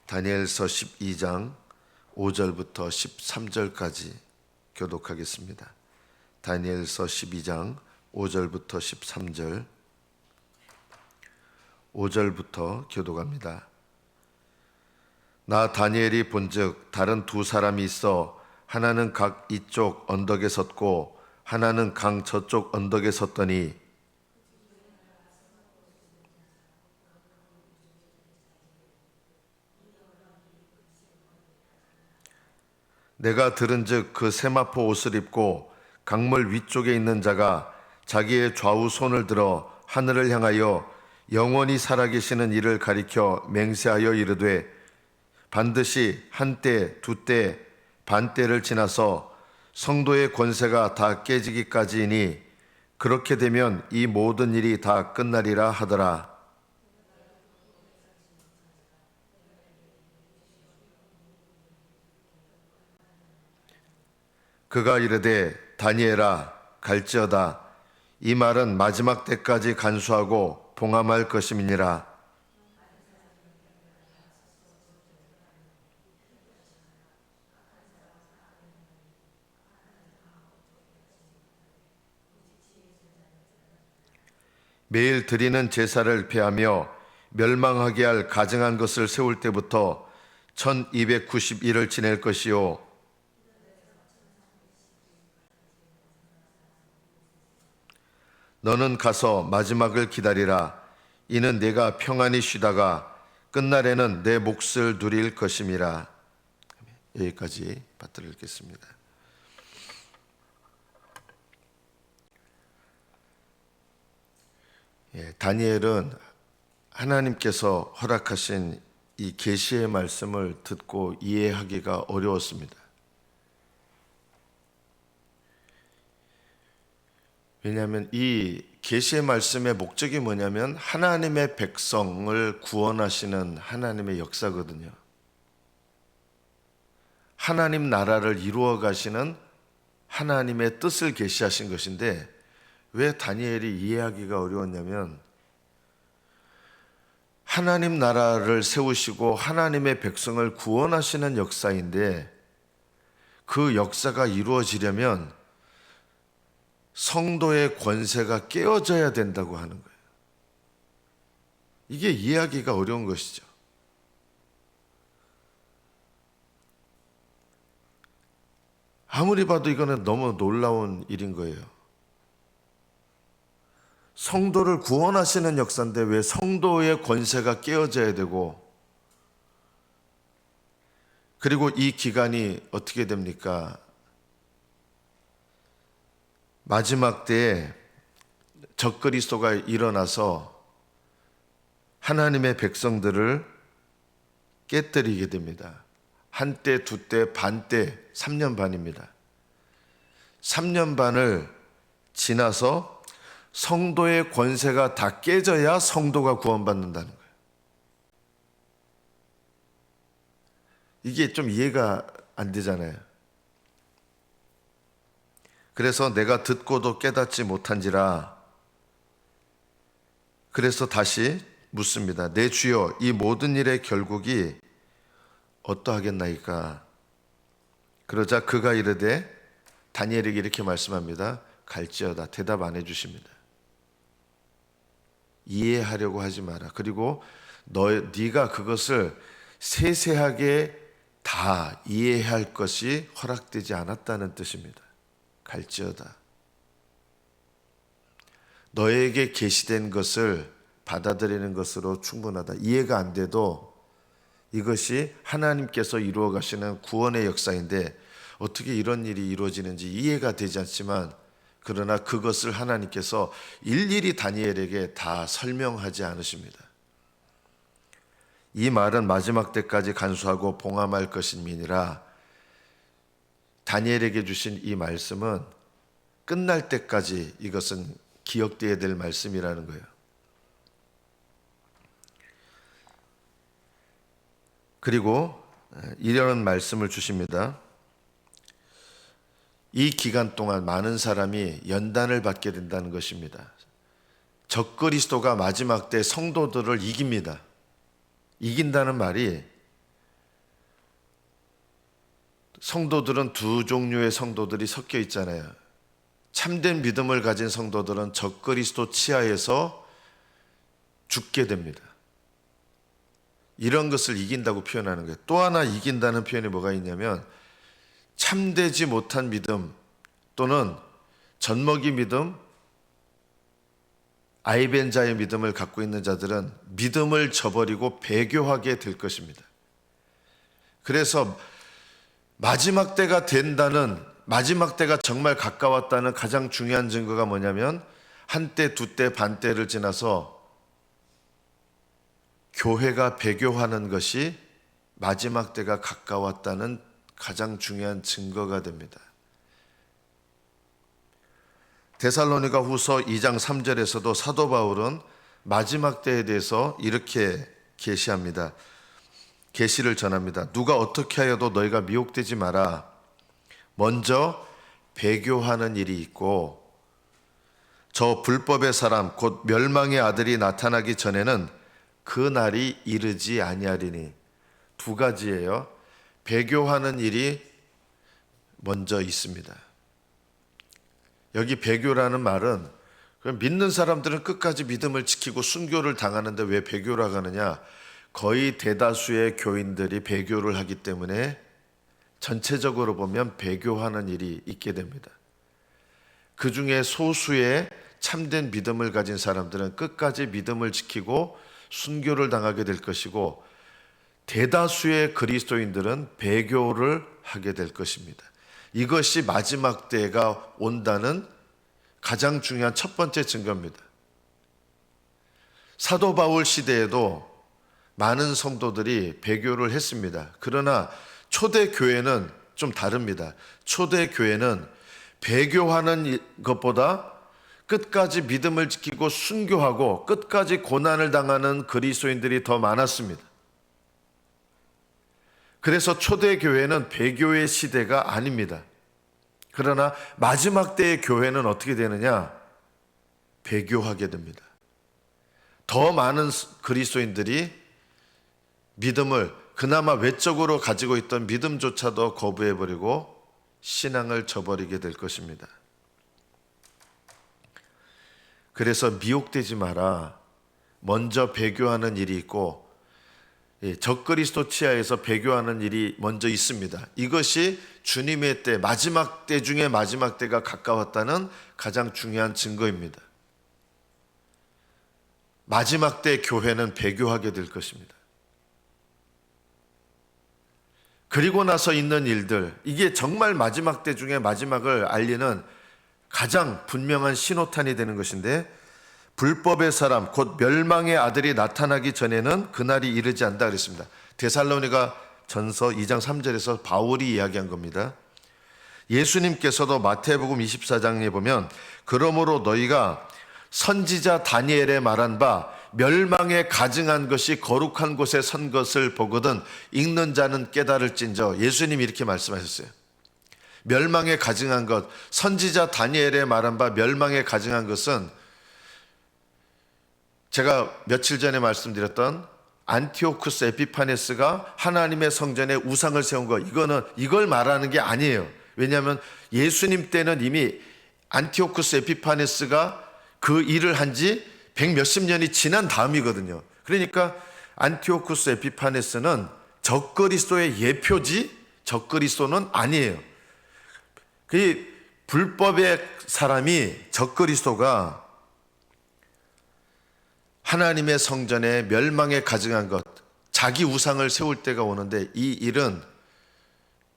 다니엘서 12장 5절부터 13절까지 교독하겠습니다. 다니엘서 12장 5절부터 13절 5절부터 교독합니다. 나 다니엘이 본즉 다른 두 사람이 있어 하나는 각 이쪽 언덕에 섰고 하나는 강 저쪽 언덕에 섰더니 내가 들은즉 그 세마포 옷을 입고 강물 위쪽에 있는 자가 자기의 좌우 손을 들어 하늘을 향하여 영원히 살아계시는 이를 가리켜 맹세하여 이르되 반드시 한때 두때 반때를 지나서 성도의 권세가 다 깨지기까지이니 그렇게 되면 이 모든 일이 다 끝나리라 하더라. 그가 이르되 다니엘아 갈지어다 이 말은 마지막 때까지 간수하고 봉함할 것임이니라. 매일 드리는 제사를 폐하며 멸망하게 할 가증한 것을 세울 때부터 1290일을 지낼 것이요 너는 가서 마지막을 기다리라. 이는 내가 평안히 쉬다가 끝날에는 내 몫을 누릴 것임이라. 여기까지 받들어 읽겠습니다. 다니엘은 하나님께서 허락하신 이 계시의 말씀을 듣고 이해하기가 어려웠습니다. 왜냐하면 이 계시의 말씀의 목적이 뭐냐면 하나님의 백성을 구원하시는 하나님의 역사거든요. 하나님 나라를 이루어 가시는 하나님의 뜻을 계시하신 것인데 왜 다니엘이 이해하기가 어려웠냐면 하나님 나라를 세우시고 하나님의 백성을 구원하시는 역사인데 그 역사가 이루어지려면 성도의 권세가 깨어져야 된다고 하는 거예요. 이게 이해하기가 어려운 것이죠. 아무리 봐도 이거는 너무 놀라운 일인 거예요. 성도를 구원하시는 역사인데 왜 성도의 권세가 깨어져야 되고 그리고 이 기간이 어떻게 됩니까? 마지막 때에 적그리스도가 일어나서 하나님의 백성들을 깨뜨리게 됩니다. 한때, 두때, 반때, 3년 반입니다. 3년 반을 지나서 성도의 권세가 다 깨져야 성도가 구원받는다는 거예요. 이게 좀 이해가 안 되잖아요. 그래서 내가 듣고도 깨닫지 못한지라 그래서 다시 묻습니다. 내 주여 이 모든 일의 결국이 어떠하겠나이까? 그러자 그가 이르되 다니엘에게 이렇게 말씀합니다. 갈지어다. 대답 안 해주십니다. 이해하려고 하지 마라. 그리고 네가 그것을 세세하게 다 이해할 것이 허락되지 않았다는 뜻입니다. 갈지어다. 너에게 계시된 것을 받아들이는 것으로 충분하다. 이해가 안 돼도 이것이 하나님께서 이루어 가시는 구원의 역사인데 어떻게 이런 일이 이루어지는지 이해가 되지 않지만 그러나 그것을 하나님께서 일일이 다니엘에게 다 설명하지 않으십니다. 이 말은 마지막 때까지 간수하고 봉함할 것임이니라. 다니엘에게 주신 이 말씀은 끝날 때까지 이것은 기억되어야 될 말씀이라는 거예요. 그리고 이런 말씀을 주십니다. 이 기간 동안 많은 사람이 연단을 받게 된다는 것입니다. 적그리스도가 마지막 때 성도들을 이깁니다. 이긴다는 말이 성도들은 두 종류의 성도들이 섞여 있잖아요. 참된 믿음을 가진 성도들은 적그리스도 치하에서 죽게 됩니다. 이런 것을 이긴다고 표현하는 거예요. 또 하나 이긴다는 표현이 뭐가 있냐면 참되지 못한 믿음 또는 젖먹이 믿음, 아이벤자의 믿음을 갖고 있는 자들은 믿음을 저버리고 배교하게 될 것입니다. 그래서 마지막 때가 된다는, 마지막 때가 정말 가까웠다는 가장 중요한 증거가 뭐냐면 한때, 두때, 반때를 지나서 교회가 배교하는 것이 마지막 때가 가까웠다는 가장 중요한 증거가 됩니다. 데살로니가 후서 2장 3절에서도 사도 바울은 마지막 때에 대해서 이렇게 계시합니다. 계시를 전합니다. 누가 어떻게 하여도 너희가 미혹되지 마라. 먼저 배교하는 일이 있고 저 불법의 사람 곧 멸망의 아들이 나타나기 전에는 그 날이 이르지 아니하리니. 두 가지예요. 배교하는 일이 먼저 있습니다. 여기 배교라는 말은 믿는 사람들은 끝까지 믿음을 지키고 순교를 당하는데 왜 배교라고 하느냐? 거의 대다수의 교인들이 배교를 하기 때문에 전체적으로 보면 배교하는 일이 있게 됩니다. 그 중에 소수의 참된 믿음을 가진 사람들은 끝까지 믿음을 지키고 순교를 당하게 될 것이고 대다수의 그리스도인들은 배교를 하게 될 것입니다. 이것이 마지막 때가 온다는 가장 중요한 첫 번째 증거입니다. 사도 바울 시대에도 많은 성도들이 배교를 했습니다. 그러나 초대 교회는 좀 다릅니다. 초대 교회는 배교하는 것보다 끝까지 믿음을 지키고 순교하고 끝까지 고난을 당하는 그리스도인들이 더 많았습니다. 그래서 초대 교회는 배교의 시대가 아닙니다. 그러나 마지막 때의 교회는 어떻게 되느냐? 배교하게 됩니다. 더 많은 그리스도인들이 믿음을 그나마 외적으로 가지고 있던 믿음조차도 거부해버리고 신앙을 저버리게 될 것입니다. 그래서 미혹되지 마라. 먼저 배교하는 일이 있고 적그리스도 치하에서 배교하는 일이 먼저 있습니다. 이것이 주님의 때, 마지막 때 중에 마지막 때가 가까웠다는 가장 중요한 증거입니다. 마지막 때 교회는 배교하게 될 것입니다. 그리고 나서 있는 일들, 이게 정말 마지막 때 중에 마지막을 알리는 가장 분명한 신호탄이 되는 것인데 불법의 사람 곧 멸망의 아들이 나타나기 전에는 그날이 이르지 않다 그랬습니다. 데살로니가 전서 2장 3절에서 바울이 이야기한 겁니다. 예수님께서도 마태복음 24장에 보면 그러므로 너희가 선지자 다니엘의 말한 바 멸망에 가증한 것이 거룩한 곳에 선 것을 보거든 읽는 자는 깨달을진저. 예수님이 이렇게 말씀하셨어요. 멸망에 가증한 것, 선지자 다니엘의 말한 바 멸망에 가증한 것은 제가 며칠 전에 말씀드렸던 안티오쿠스 에피파네스가 하나님의 성전에 우상을 세운 것, 이걸 말하는 게 아니에요. 왜냐하면 예수님 때는 이미 안티오쿠스 에피파네스가 그 일을 한 지 100몇십 년이 지난 다음이거든요. 그러니까 안티오쿠스 에피파네스는 적그리스도의 예표지 적그리스도는 아니에요. 그 불법의 사람이 적그리스도가 하나님의 성전에 멸망에 가증한 것, 자기 우상을 세울 때가 오는데 이 일은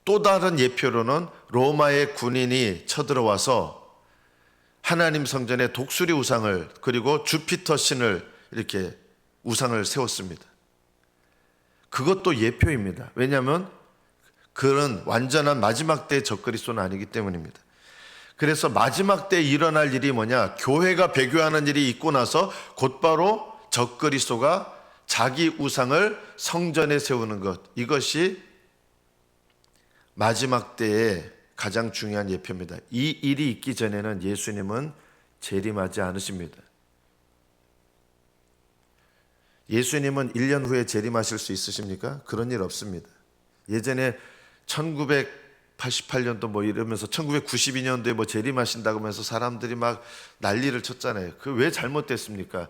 또 다른 예표로는 로마의 군인이 쳐들어와서 하나님 성전에 독수리 우상을 그리고 주피터 신을 이렇게 우상을 세웠습니다. 그것도 예표입니다. 왜냐하면 그런 완전한 마지막 때의 적그리스도는 아니기 때문입니다. 그래서 마지막 때 일어날 일이 뭐냐? 교회가 배교하는 일이 있고 나서 곧바로 적그리스도가 자기 우상을 성전에 세우는 것, 이것이 마지막 때의 가장 중요한 예표입니다. 이 일이 있기 전에는 예수님은 재림하지 않으십니다. 예수님은 1년 후에 재림하실 수 있으십니까? 그런 일 없습니다. 예전에 88년도 뭐 이러면서 1992년도에 뭐 재림하신다고 하면서 사람들이 막 난리를 쳤잖아요. 그 왜 잘못됐습니까?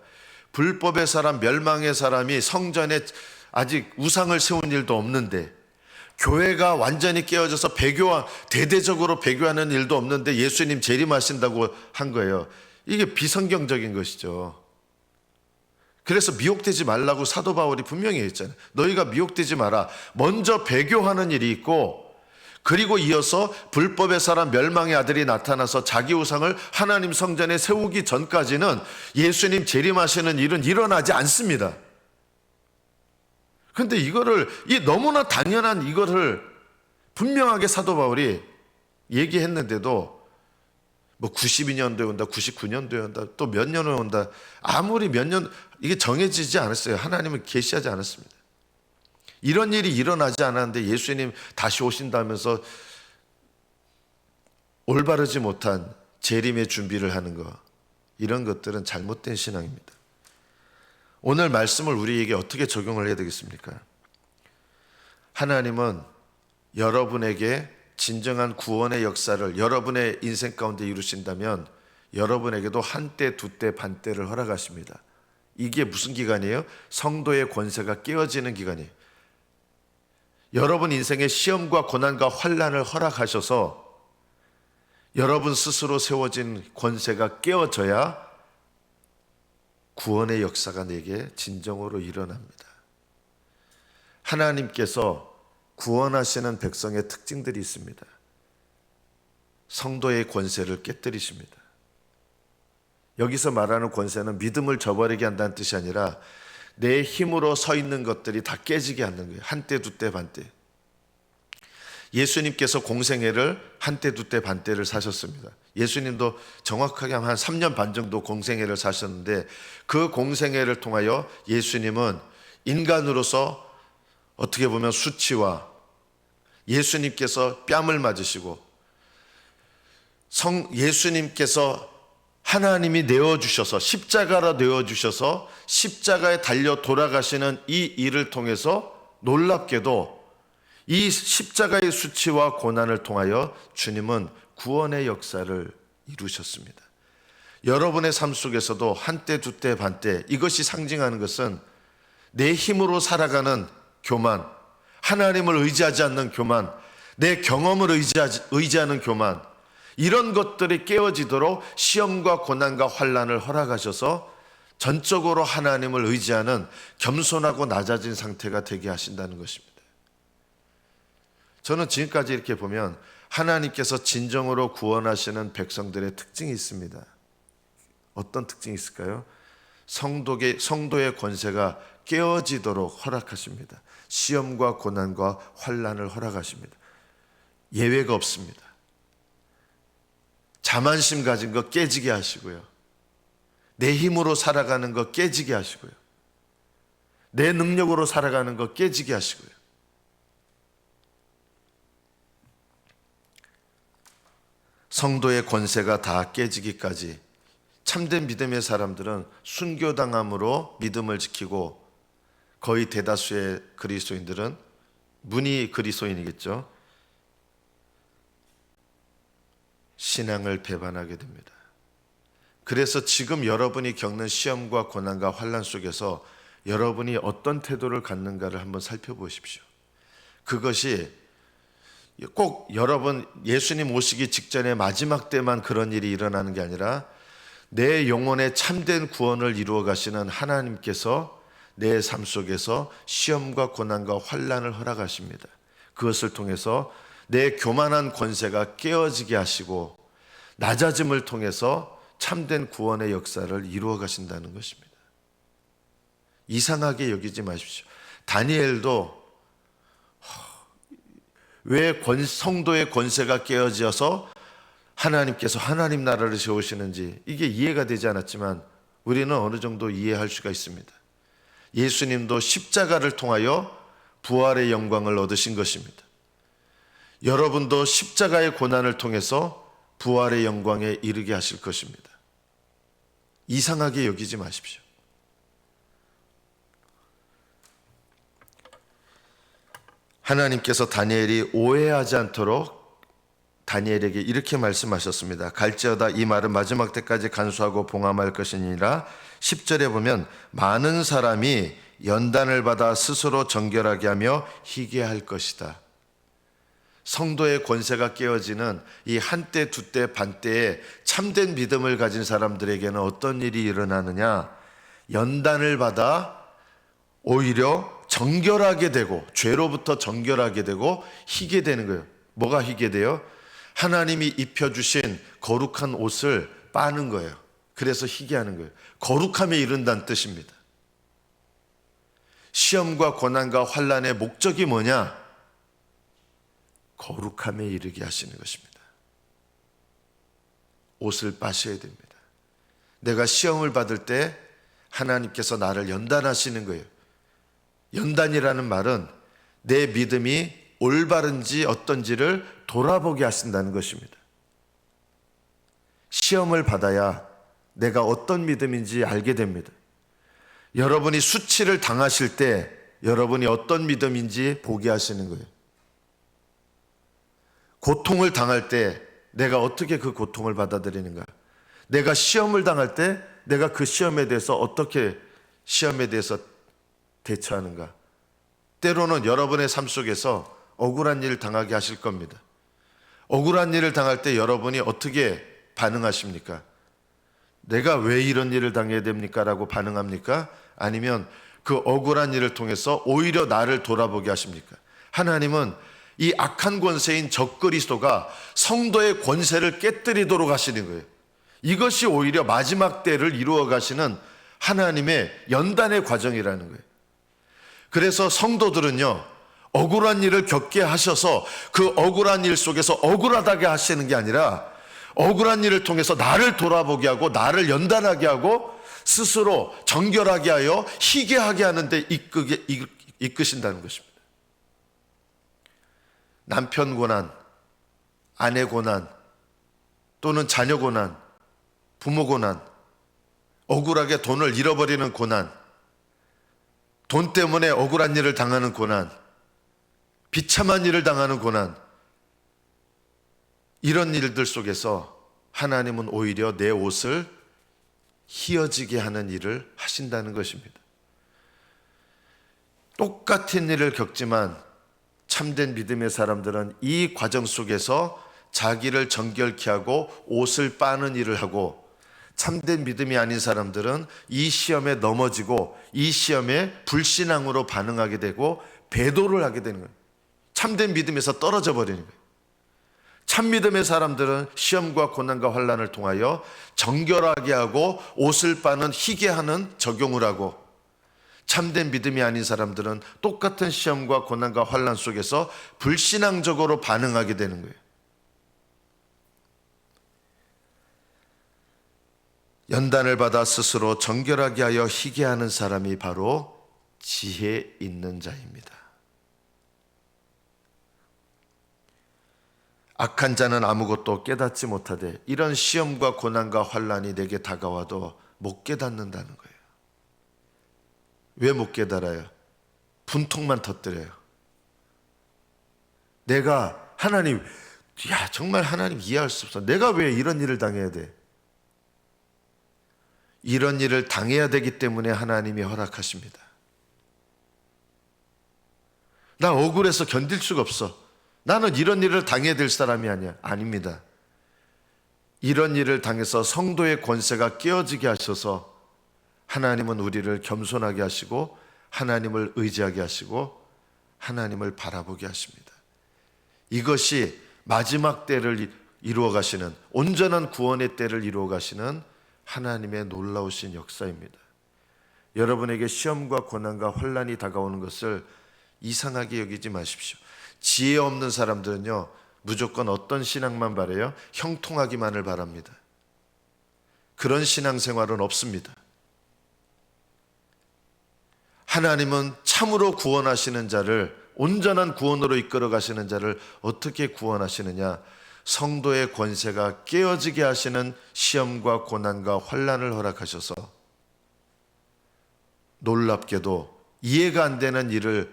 불법의 사람, 멸망의 사람이 성전에 아직 우상을 세운 일도 없는데, 교회가 완전히 깨어져서 대대적으로 배교하는 일도 없는데 예수님 재림하신다고 한 거예요. 이게 비성경적인 것이죠. 그래서 미혹되지 말라고 사도 바울이 분명히 했잖아요. 너희가 미혹되지 마라. 먼저 배교하는 일이 있고, 그리고 이어서 불법의 사람 멸망의 아들이 나타나서 자기 우상을 하나님 성전에 세우기 전까지는 예수님 재림하시는 일은 일어나지 않습니다. 그런데 이 너무나 당연한 이거를 분명하게 사도 바울이 얘기했는데도 뭐 92년도에 온다, 99년도에 온다, 또 몇 년에 온다, 아무리 몇 년, 이게 정해지지 않았어요. 하나님은 계시하지 않았습니다. 이런 일이 일어나지 않았는데 예수님 다시 오신다면서 올바르지 못한 재림의 준비를 하는 것, 이런 것들은 잘못된 신앙입니다. 오늘 말씀을 우리에게 어떻게 적용을 해야 되겠습니까? 하나님은 여러분에게 진정한 구원의 역사를 여러분의 인생 가운데 이루신다면 여러분에게도 한때, 두때, 반때를 허락하십니다. 이게 무슨 기간이에요? 성도의 권세가 깨어지는 기간이에요. 여러분 인생의 시험과 고난과 환난을 허락하셔서 여러분 스스로 세워진 권세가 깨어져야 구원의 역사가 내게 진정으로 일어납니다. 하나님께서 구원하시는 백성의 특징들이 있습니다. 성도의 권세를 깨뜨리십니다. 여기서 말하는 권세는 믿음을 저버리게 한다는 뜻이 아니라 내 힘으로 서 있는 것들이 다 깨지게 하는 거예요. 한때, 두때, 반때. 예수님께서 공생애를 한때, 두때, 반때를 사셨습니다. 예수님도 정확하게 한 3년 반 정도 공생애를 사셨는데, 그 공생애를 통하여 예수님은 인간으로서 어떻게 보면 수치와, 예수님께서 뺨을 맞으시고 예수님께서 하나님이 내어주셔서 십자가로 내어주셔서 십자가에 달려 돌아가시는 이 일을 통해서 놀랍게도 이 십자가의 수치와 고난을 통하여 주님은 구원의 역사를 이루셨습니다. 여러분의 삶 속에서도 한때, 두때, 반때, 이것이 상징하는 것은 내 힘으로 살아가는 교만, 하나님을 의지하지 않는 교만, 내 경험을 의지하는 교만, 이런 것들이 깨어지도록 시험과 고난과 환난을 허락하셔서 전적으로 하나님을 의지하는 겸손하고 낮아진 상태가 되게 하신다는 것입니다. 저는 지금까지 이렇게 보면 하나님께서 진정으로 구원하시는 백성들의 특징이 있습니다. 어떤 특징이 있을까요? 성도의 권세가 깨어지도록 허락하십니다. 시험과 고난과 환난을 허락하십니다. 예외가 없습니다. 자만심 가진 거 깨지게 하시고요. 내 힘으로 살아가는 거 깨지게 하시고요. 내 능력으로 살아가는 거 깨지게 하시고요. 성도의 권세가 다 깨지기까지 참된 믿음의 사람들은 순교당함으로 믿음을 지키고, 거의 대다수의 그리스도인들은 문이 그리스도인이겠죠. 신앙을 배반하게 됩니다. 그래서 지금 여러분이 겪는 시험과 고난과 환난 속에서 여러분이 어떤 태도를 갖는가를 한번 살펴보십시오. 그것이 꼭 여러분 예수님 오시기 직전에 마지막 때만 그런 일이 일어나는 게 아니라 내 영혼의 참된 구원을 이루어 가시는 하나님께서 내 삶 속에서 시험과 고난과 환난을 허락하십니다. 그것을 통해서 내 교만한 권세가 깨어지게 하시고 낮아짐을 통해서 참된 구원의 역사를 이루어 가신다는 것입니다. 이상하게 여기지 마십시오. 다니엘도 왜 성도의 권세가 깨어져서 하나님께서 하나님 나라를 세우시는지 이게 이해가 되지 않았지만 우리는 어느 정도 이해할 수가 있습니다. 예수님도 십자가를 통하여 부활의 영광을 얻으신 것입니다. 여러분도 십자가의 고난을 통해서 부활의 영광에 이르게 하실 것입니다. 이상하게 여기지 마십시오. 하나님께서 다니엘이 오해하지 않도록 다니엘에게 이렇게 말씀하셨습니다. 갈지어다 이 말은 마지막 때까지 간수하고 봉함할 것이니라. 10절에 보면 많은 사람이 연단을 받아 스스로 정결하게 하며 희게할 것이다. 성도의 권세가 깨어지는 이 한때 두때 반때에 참된 믿음을 가진 사람들에게는 어떤 일이 일어나느냐, 연단을 받아 오히려 정결하게 되고, 죄로부터 정결하게 되고 희게 되는 거예요. 뭐가 희게 돼요? 하나님이 입혀주신 거룩한 옷을 빠는 거예요. 그래서 희게 하는 거예요. 거룩함에 이른다는 뜻입니다. 시험과 고난과 환난의 목적이 뭐냐? 거룩함에 이르게 하시는 것입니다. 옷을 빠셔야 됩니다. 내가 시험을 받을 때 하나님께서 나를 연단하시는 거예요. 연단이라는 말은 내 믿음이 올바른지 어떤지를 돌아보게 하신다는 것입니다. 시험을 받아야 내가 어떤 믿음인지 알게 됩니다. 여러분이 수치를 당하실 때 여러분이 어떤 믿음인지 보게 하시는 거예요. 고통을 당할 때 내가 어떻게 그 고통을 받아들이는가? 내가 시험을 당할 때 내가 그 시험에 대해서 어떻게 시험에 대해서 대처하는가? 때로는 여러분의 삶 속에서 억울한 일을 당하게 하실 겁니다. 억울한 일을 당할 때 여러분이 어떻게 반응하십니까? 내가 왜 이런 일을 당해야 됩니까? 라고 반응합니까? 아니면 그 억울한 일을 통해서 오히려 나를 돌아보게 하십니까? 하나님은 이 악한 권세인 적그리스도가 성도의 권세를 깨뜨리도록 하시는 거예요. 이것이 오히려 마지막 때를 이루어 가시는 하나님의 연단의 과정이라는 거예요. 그래서 성도들은요, 억울한 일을 겪게 하셔서 그 억울한 일 속에서 억울하다게 하시는 게 아니라 억울한 일을 통해서 나를 돌아보게 하고 나를 연단하게 하고 스스로 정결하게 하여 희게 하게 하는데 이끄신다는 것입니다. 남편 고난, 아내 고난, 또는 자녀 고난, 부모 고난, 억울하게 돈을 잃어버리는 고난, 돈 때문에 억울한 일을 당하는 고난, 비참한 일을 당하는 고난, 이런 일들 속에서 하나님은 오히려 내 옷을 희어지게 하는 일을 하신다는 것입니다. 똑같은 일을 겪지만 참된 믿음의 사람들은 이 과정 속에서 자기를 정결케 하고 옷을 빠는 일을 하고, 참된 믿음이 아닌 사람들은 이 시험에 넘어지고 이 시험에 불신앙으로 반응하게 되고 배도를 하게 되는 거예요. 참된 믿음에서 떨어져 버리는 거예요. 참 믿음의 사람들은 시험과 고난과 환난을 통하여 정결하게 하고 옷을 빠는 희게 하는 적용을 하고, 참된 믿음이 아닌 사람들은 똑같은 시험과 고난과 환난 속에서 불신앙적으로 반응하게 되는 거예요. 연단을 받아 스스로 정결하게 하여 희게 하는 사람이 바로 지혜 있는 자입니다. 악한 자는 아무것도 깨닫지 못하되 이런 시험과 고난과 환난이 내게 다가와도 못 깨닫는다는 거예요. 왜 못 깨달아요? 분통만 터뜨려요. 내가 하나님, 정말 하나님 이해할 수 없어. 내가 왜 이런 일을 당해야 돼? 이런 일을 당해야 되기 때문에 하나님이 허락하십니다. 나 억울해서 견딜 수가 없어. 나는 이런 일을 당해야 될 사람이 아니야. 아닙니다. 이런 일을 당해서 성도의 권세가 깨어지게 하셔서 하나님은 우리를 겸손하게 하시고 하나님을 의지하게 하시고 하나님을 바라보게 하십니다. 이것이 마지막 때를 이루어 가시는, 온전한 구원의 때를 이루어 가시는 하나님의 놀라우신 역사입니다. 여러분에게 시험과 고난과 환난이 다가오는 것을 이상하게 여기지 마십시오. 지혜 없는 사람들은요, 무조건 어떤 신앙만 바라요? 형통하기만을 바랍니다. 그런 신앙생활은 없습니다. 하나님은 참으로 구원하시는 자를, 온전한 구원으로 이끌어 가시는 자를 어떻게 구원하시느냐? 성도의 권세가 깨어지게 하시는 시험과 고난과 환난을 허락하셔서 놀랍게도 이해가 안 되는 일을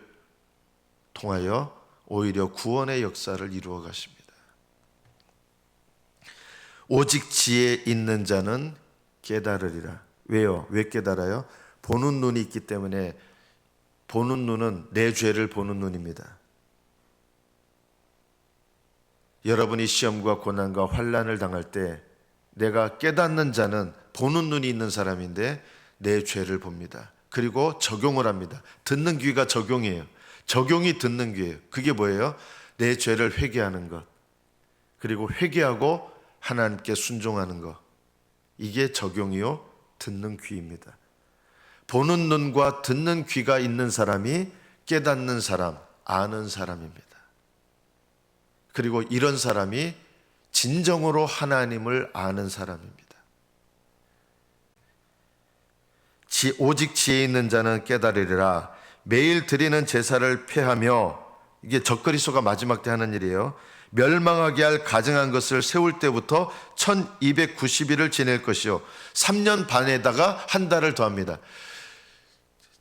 통하여 오히려 구원의 역사를 이루어 가십니다. 오직 지혜 있는 자는 깨달으리라. 왜요? 왜 깨달아요? 보는 눈이 있기 때문에. 보는 눈은 내 죄를 보는 눈입니다. 여러분이 시험과 고난과 환난을 당할 때 내가 깨닫는 자는 보는 눈이 있는 사람인데 내 죄를 봅니다. 그리고 적용을 합니다. 듣는 귀가 적용이에요. 적용이 듣는 귀예요. 그게 뭐예요? 내 죄를 회개하는 것, 그리고 회개하고 하나님께 순종하는 것. 이게 적용이요, 듣는 귀입니다. 보는 눈과 듣는 귀가 있는 사람이 깨닫는 사람, 아는 사람입니다. 그리고 이런 사람이 진정으로 하나님을 아는 사람입니다. 오직 지혜 있는 자는 깨달으리라. 매일 드리는 제사를 폐하며, 이게 적그리스도가 마지막 때 하는 일이에요. 멸망하게 할 가증한 것을 세울 때부터 1290일을 지낼 것이요, 3년 반에다가 한 달을 더합니다.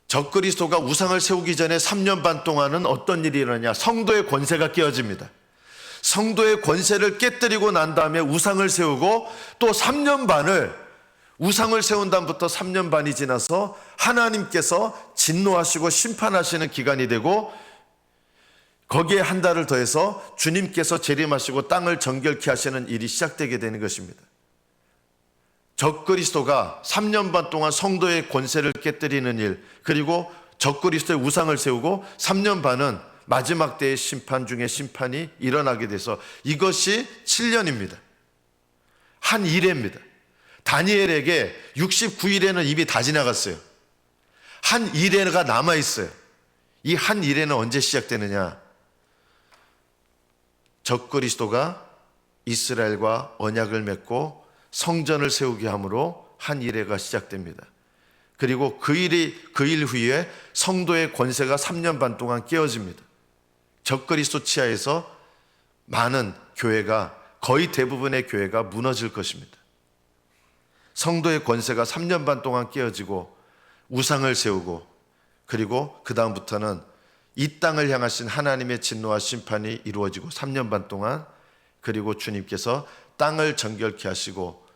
적그리스도가 우상을 세우기 전에 3년 반 동안은 어떤 일이 일어나냐? 성도의 권세가 깨어집니다. 성도의 권세를 깨뜨리고 난 다음에 우상을 세우고, 또 3년 반을, 우상을 세운 다음부터 3년 반이 지나서 하나님께서 진노하시고 심판하시는 기간이 되고, 거기에 한 달을 더해서 주님께서 재림하시고 땅을 정결케 하시는 일이 시작되게 되는 것입니다. 적그리스도가 3년 반 동안 성도의 권세를 깨뜨리는 일, 그리고 적그리스도의 우상을 세우고 3년 반은 마지막 때의 심판 중에 심판이 일어나게 돼서, 이것이 7년입니다. 한 일회입니다. 다니엘에게 69일에는 이미 다 지나갔어요. 한 일회가 남아있어요. 이 한 일회는 언제 시작되느냐? 적그리스도가 이스라엘과 언약을 맺고 성전을 세우게 함으로 한 일회가 시작됩니다. 그리고 그 일 후에 성도의 권세가 3년 반 동안 깨어집니다. 적그리스도 치하에서 많은 교회가, 거의 대부분의 교회가 무너질 것입니다. 성도의 권세가 3년 반 동안 깨어지고 우상을 세우고, 그리고 그 다음부터는 이 땅을 향하신 하나님의 진노와 심판이 이루어지고 3년 반 동안, 그리고 주님께서 땅을 정결케 하시고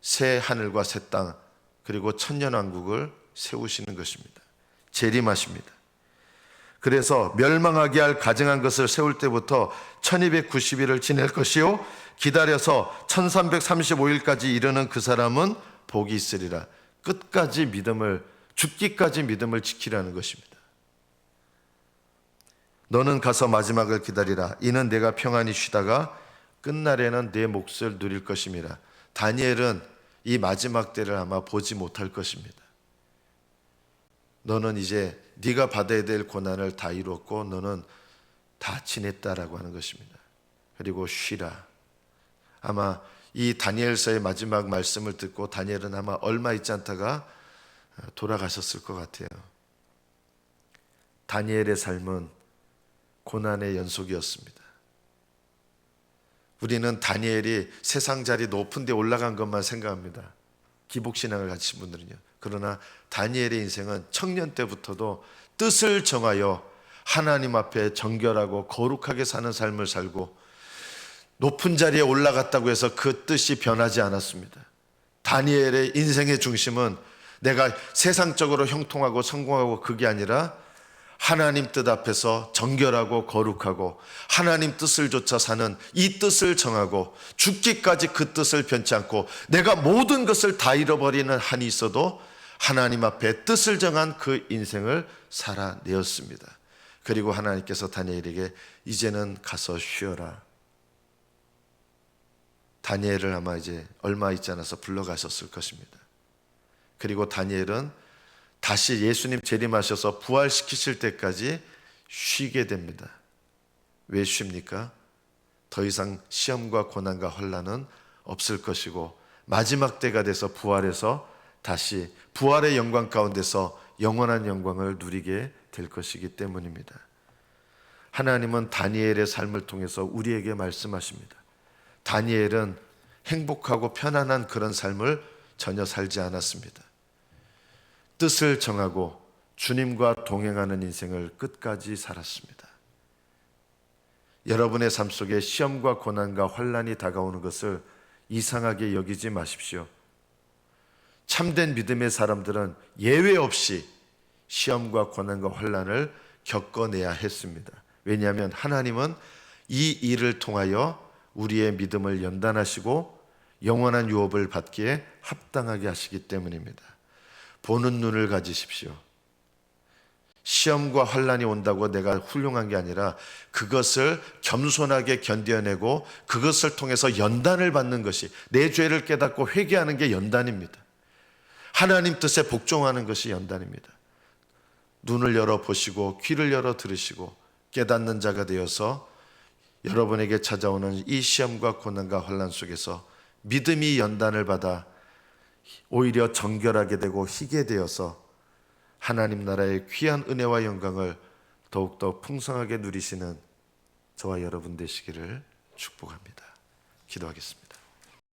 새 하늘과 새 땅, 그리고 천년왕국을 세우시는 것입니다. 재림하십니다. 그래서 멸망하게 할 가증한 것을 세울 때부터 1290일을 지낼 것이요, 기다려서 1335일까지 이르는 그 사람은 복이 있으리라. 끝까지 믿음을, 죽기까지 믿음을 지키라는 것입니다. 너는 가서 마지막을 기다리라. 이는 내가 평안히 쉬다가 끝날에는 내 몫을 누릴 것임이라. 다니엘은 이 마지막 때를 아마 보지 못할 것입니다. 너는 이제 네가 받아야 될 고난을 다 이뤘고 너는 다 지냈다라고 하는 것입니다. 그리고 쉬라. 아마 이 다니엘서의 마지막 말씀을 듣고 다니엘은 아마 얼마 있지 않다가 돌아가셨을 것 같아요. 다니엘의 삶은 고난의 연속이었습니다. 우리는 다니엘이 세상 자리 높은 데 올라간 것만 생각합니다. 기복신앙을 가지신 분들은요. 그러나 다니엘의 인생은 청년 때부터도 뜻을 정하여 하나님 앞에 정결하고 거룩하게 사는 삶을 살고, 높은 자리에 올라갔다고 해서 그 뜻이 변하지 않았습니다. 다니엘의 인생의 중심은 내가 세상적으로 형통하고 성공하고 그게 아니라 하나님 뜻 앞에서 정결하고 거룩하고 하나님 뜻을 쫓아 사는, 이 뜻을 정하고 죽기까지 그 뜻을 변치 않고 내가 모든 것을 다 잃어버리는 한이 있어도 하나님 앞에 뜻을 정한 그 인생을 살아내었습니다. 그리고 하나님께서 다니엘에게 이제는 가서 쉬어라. 다니엘을 아마 이제 얼마 있지 않아서 불러가셨을 것입니다. 그리고 다니엘은 다시 예수님 재림하셔서 부활시키실 때까지 쉬게 됩니다. 왜 쉽니까? 더 이상 시험과 고난과 환난은 없을 것이고 마지막 때가 돼서 부활해서 다시 부활의 영광 가운데서 영원한 영광을 누리게 될 것이기 때문입니다. 하나님은 다니엘의 삶을 통해서 우리에게 말씀하십니다. 다니엘은 행복하고 편안한 그런 삶을 전혀 살지 않았습니다. 뜻을 정하고 주님과 동행하는 인생을 끝까지 살았습니다. 여러분의 삶 속에 시험과 고난과 환난이 다가오는 것을 이상하게 여기지 마십시오. 참된 믿음의 사람들은 예외 없이 시험과 고난과 환난을 겪어내야 했습니다. 왜냐하면 하나님은 이 일을 통하여 우리의 믿음을 연단하시고 영원한 유업을 받기에 합당하게 하시기 때문입니다. 보는 눈을 가지십시오. 시험과 환난이 온다고 내가 훌륭한 게 아니라 그것을 겸손하게 견뎌내고 그것을 통해서 연단을 받는 것이, 내 죄를 깨닫고 회개하는 게 연단입니다. 하나님 뜻에 복종하는 것이 연단입니다. 눈을 열어보시고 귀를 열어 들으시고 깨닫는 자가 되어서 여러분에게 찾아오는 이 시험과 고난과 환난 속에서 믿음이 연단을 받아 오히려 정결하게 되고 희게 되어서 하나님 나라의 귀한 은혜와 영광을 더욱더 풍성하게 누리시는 저와 여러분 되시기를 축복합니다. 기도하겠습니다.